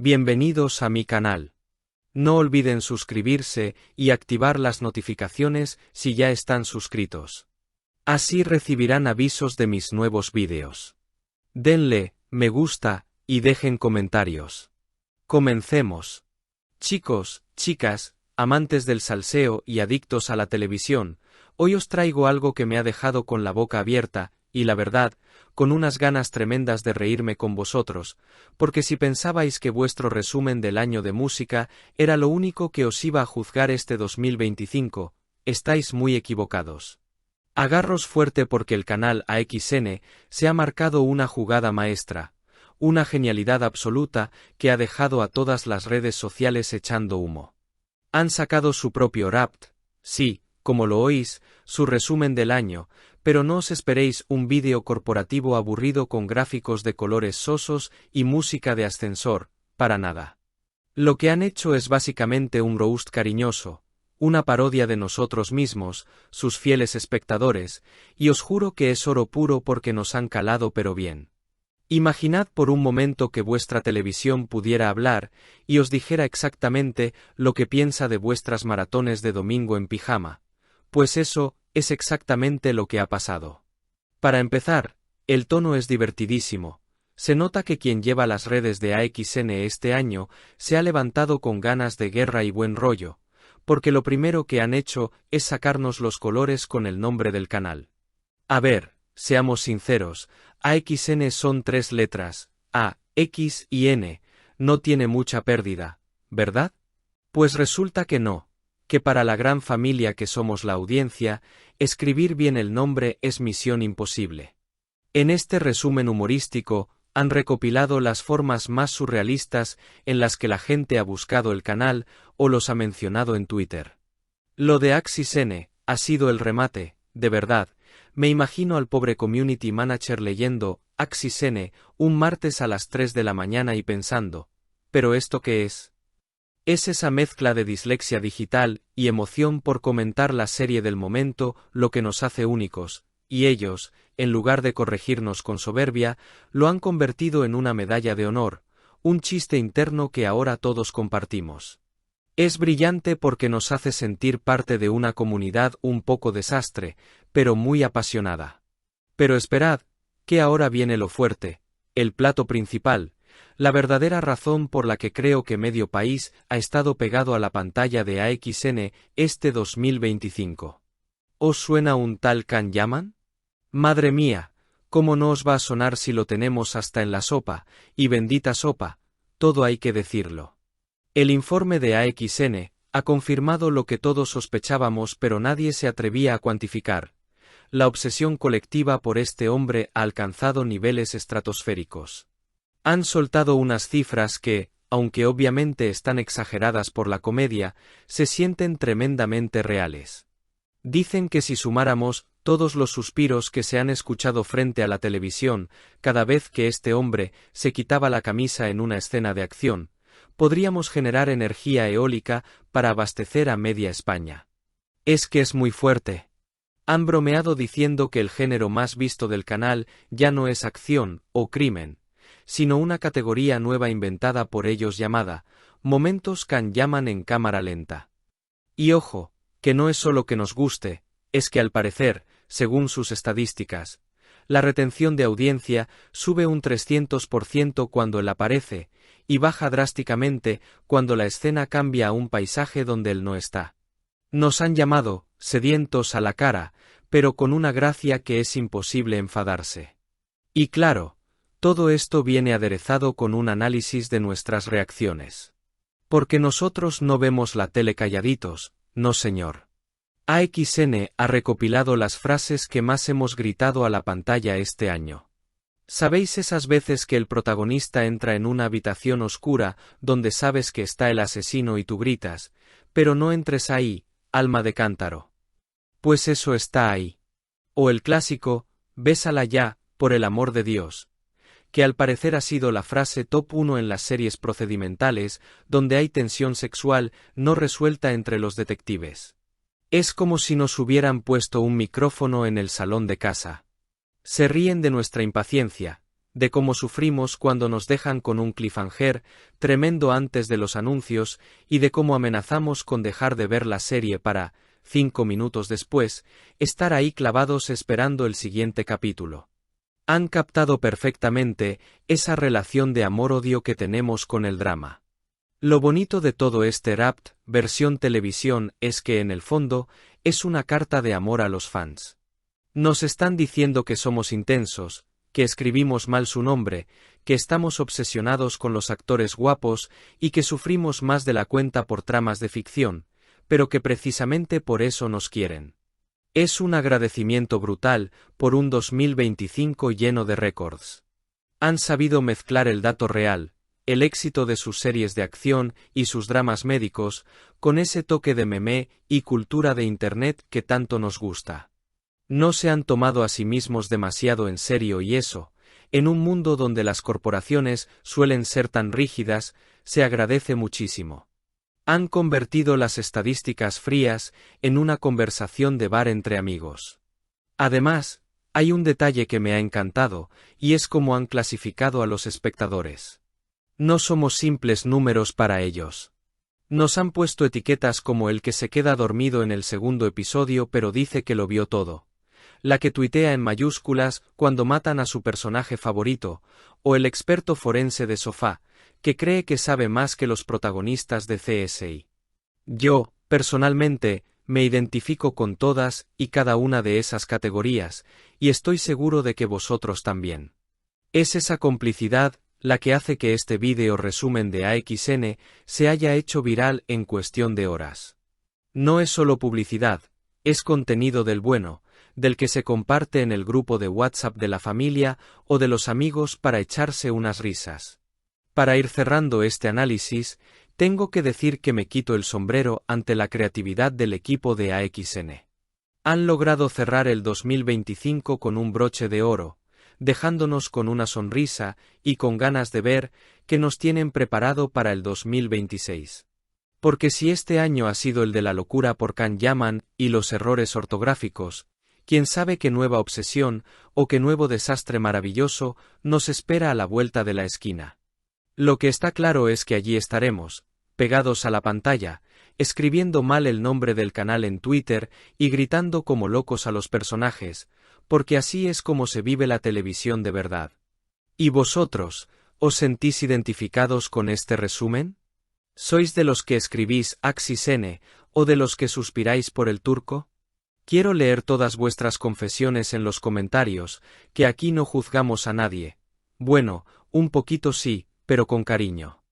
Bienvenidos a mi canal. No olviden suscribirse y activar las notificaciones si ya están suscritos. Así recibirán avisos de mis nuevos vídeos. Denle me gusta y dejen comentarios. Comencemos. Chicos, chicas, amantes del salseo y adictos a la televisión, hoy os traigo algo que me ha dejado con la boca abierta, y la verdad, con unas ganas tremendas de reírme con vosotros, porque si pensabais que vuestro resumen del año de música era lo único que os iba a juzgar este 2025, estáis muy equivocados. Agarros fuerte porque el canal AXN se ha marcado una jugada maestra, una genialidad absoluta que ha dejado a todas las redes sociales echando humo. Han sacado su propio Wrapped, sí, como lo oís, su resumen del año, pero no os esperéis un vídeo corporativo aburrido con gráficos de colores sosos y música de ascensor, para nada. Lo que han hecho es básicamente un roast cariñoso, una parodia de nosotros mismos, sus fieles espectadores, y os juro que es oro puro porque nos han calado pero bien. Imaginad por un momento que vuestra televisión pudiera hablar y os dijera exactamente lo que piensa de vuestras maratones de domingo en pijama, pues eso es exactamente lo que ha pasado. Para empezar, el tono es divertidísimo. Se nota que quien lleva las redes de AXN este año se ha levantado con ganas de guerra y buen rollo, porque lo primero que han hecho es sacarnos los colores con el nombre del canal. A ver, seamos sinceros, AXN son 3 letras, A, X y N, no tiene mucha pérdida, ¿verdad? Pues resulta que no, que para la gran familia que somos la audiencia, escribir bien el nombre es misión imposible. En este resumen humorístico, han recopilado las formas más surrealistas en las que la gente ha buscado el canal o los ha mencionado en Twitter. Lo de AXN ha sido el remate, de verdad. Me imagino al pobre community manager leyendo AXN un martes a las 3 de la mañana y pensando, ¿pero esto qué es? Es esa mezcla de dislexia digital y emoción por comentar la serie del momento lo que nos hace únicos, y ellos, en lugar de corregirnos con soberbia, lo han convertido en una medalla de honor, un chiste interno que ahora todos compartimos. Es brillante porque nos hace sentir parte de una comunidad un poco desastre, pero muy apasionada. Pero esperad, que ahora viene lo fuerte, el plato principal, la verdadera razón por la que creo que medio país ha estado pegado a la pantalla de AXN este 2025. ¿Os suena un tal Can Yaman? Madre mía, ¿cómo no os va a sonar si lo tenemos hasta en la sopa, y bendita sopa, todo hay que decirlo? El informe de AXN ha confirmado lo que todos sospechábamos pero nadie se atrevía a cuantificar. La obsesión colectiva por este hombre ha alcanzado niveles estratosféricos. Han soltado unas cifras que, aunque obviamente están exageradas por la comedia, se sienten tremendamente reales. Dicen que si sumáramos todos los suspiros que se han escuchado frente a la televisión cada vez que este hombre se quitaba la camisa en una escena de acción, podríamos generar energía eólica para abastecer a media España. Es que es muy fuerte. Han bromeado diciendo que el género más visto del canal ya no es acción o crimen, sino una categoría nueva inventada por ellos llamada Momentos Can Yaman en cámara lenta. Y ojo, que no es solo que nos guste, es que al parecer, según sus estadísticas, la retención de audiencia sube un 300% cuando él aparece, y baja drásticamente cuando la escena cambia a un paisaje donde él no está. Nos han llamado sedientos a la cara, pero con una gracia que es imposible enfadarse. Y claro, todo esto viene aderezado con un análisis de nuestras reacciones. Porque nosotros no vemos la tele calladitos, no señor. AXN ha recopilado las frases que más hemos gritado a la pantalla este año. ¿Sabéis esas veces que el protagonista entra en una habitación oscura donde sabes que está el asesino y tú gritas, pero no entres ahí, alma de cántaro? Pues eso está ahí. O el clásico, bésala ya, por el amor de Dios, que al parecer ha sido la frase top 1 en las series procedimentales donde hay tensión sexual no resuelta entre los detectives. Es como si nos hubieran puesto un micrófono en el salón de casa. Se ríen de nuestra impaciencia, de cómo sufrimos cuando nos dejan con un cliffhanger tremendo antes de los anuncios y de cómo amenazamos con dejar de ver la serie para, 5 minutos después, estar ahí clavados esperando el siguiente capítulo. Han captado perfectamente esa relación de amor-odio que tenemos con el drama. Lo bonito de todo este Wrapped versión televisión es que en el fondo es una carta de amor a los fans. Nos están diciendo que somos intensos, que escribimos mal su nombre, que estamos obsesionados con los actores guapos y que sufrimos más de la cuenta por tramas de ficción, pero que precisamente por eso nos quieren. Es un agradecimiento brutal por un 2025 lleno de récords. Han sabido mezclar el dato real, el éxito de sus series de acción y sus dramas médicos, con ese toque de meme y cultura de Internet que tanto nos gusta. No se han tomado a sí mismos demasiado en serio y eso, en un mundo donde las corporaciones suelen ser tan rígidas, se agradece muchísimo. Han convertido las estadísticas frías en una conversación de bar entre amigos. Además, hay un detalle que me ha encantado, y es cómo han clasificado a los espectadores. No somos simples números para ellos. Nos han puesto etiquetas como el que se queda dormido en el segundo episodio pero dice que lo vio todo, la que tuitea en mayúsculas cuando matan a su personaje favorito, o el experto forense de sofá, que cree que sabe más que los protagonistas de CSI. Yo, personalmente, me identifico con todas y cada una de esas categorías, y estoy seguro de que vosotros también. Es esa complicidad la que hace que este vídeo resumen de AXN se haya hecho viral en cuestión de horas. No es solo publicidad, es contenido del bueno, del que se comparte en el grupo de WhatsApp de la familia o de los amigos para echarse unas risas. Para ir cerrando este análisis, tengo que decir que me quito el sombrero ante la creatividad del equipo de AXN. Han logrado cerrar el 2025 con un broche de oro, dejándonos con una sonrisa y con ganas de ver qué nos tienen preparado para el 2026. Porque si este año ha sido el de la locura por Can Yaman y los errores ortográficos, quién sabe qué nueva obsesión o qué nuevo desastre maravilloso nos espera a la vuelta de la esquina. Lo que está claro es que allí estaremos, pegados a la pantalla, escribiendo mal el nombre del canal en Twitter y gritando como locos a los personajes, porque así es como se vive la televisión de verdad. ¿Y vosotros, os sentís identificados con este resumen? ¿Sois de los que escribís AXN o de los que suspiráis por el turco? Quiero leer todas vuestras confesiones en los comentarios, que aquí no juzgamos a nadie. Bueno, un poquito sí, pero con cariño.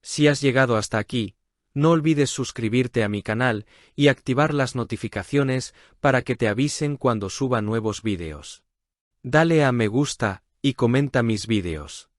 Si has llegado hasta aquí, no olvides suscribirte a mi canal y activar las notificaciones para que te avisen cuando suba nuevos vídeos. Dale a me gusta y comenta mis vídeos.